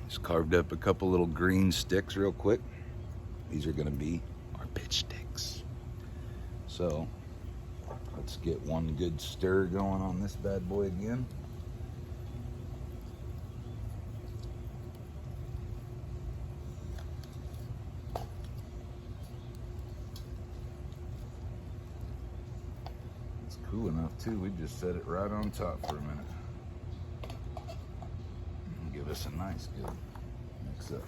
Just carved up a couple little green sticks real quick. These are gonna be our pitch sticks. So let's get one good stir going on this bad boy again. It's cool enough too, we just set it right on top for a minute. Give us a nice good mix up.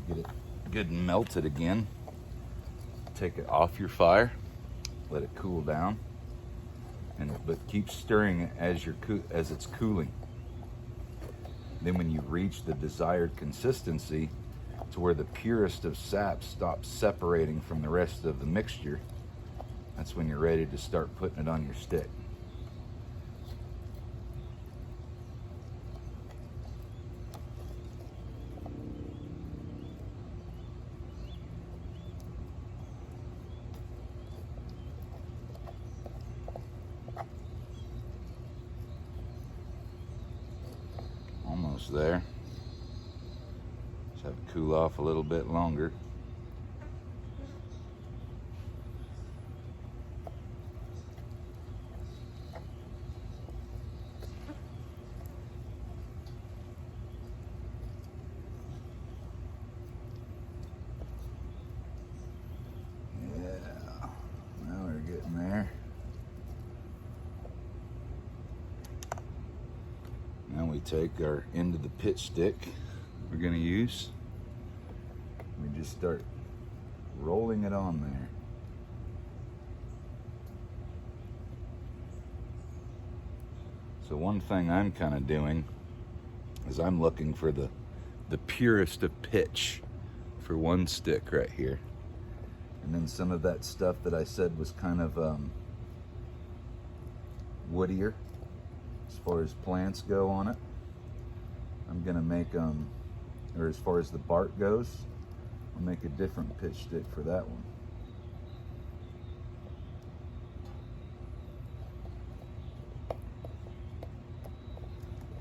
Get it good and melted again. Take it off your fire, let it cool down, but keep stirring it as it's cooling. Then when you reach the desired consistency to where the purest of sap stops separating from the rest of the mixture, that's when you're ready to start putting it on your stick. Almost there. Just have it cool off a little bit longer. Yeah, now we're getting there. Now we take our end of the pitch stick we're going to use. We just start rolling it on there. So one thing I'm kind of doing is I'm looking for the purest of pitch for one stick right here. And then some of that stuff that I said was kind of woodier as far as plants go on it, I'm gonna make or as far as the bark goes, I'll make a different pitch stick for that one.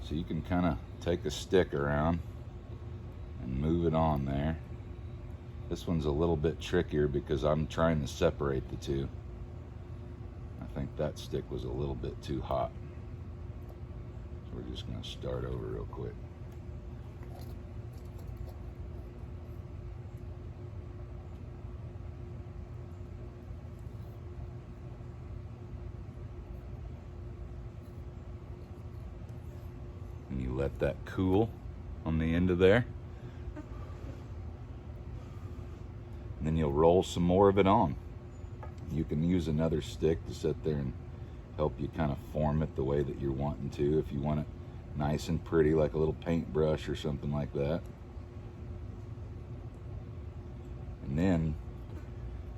So you can kind of take a stick around and move it on there. This one's a little bit trickier because I'm trying to separate the two. I think that stick was a little bit too hot. So we're just going to start over real quick. And you let that cool on the end of there. And then you'll roll some more of it on. You can use another stick to sit there and help you kind of form it the way that you're wanting to, if you want it nice and pretty like a little paintbrush or something like that. And then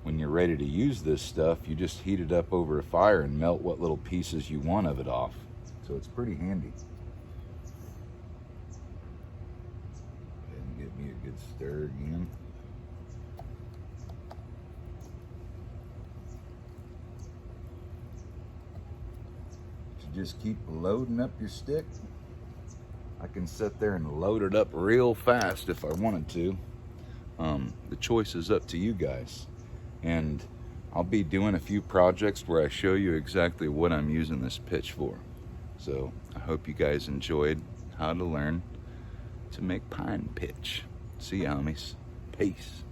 when you're ready to use this stuff, you just heat it up over a fire and melt what little pieces you want of it off. So it's pretty handy. And give me a good stir again. Just keep loading up your stick. I can sit there and load it up real fast if I wanted to. The choice is up to you guys. And I'll be doing a few projects where I show you exactly what I'm using this pitch for. So I hope you guys enjoyed how to learn to make pine pitch. See ya, homies. Peace.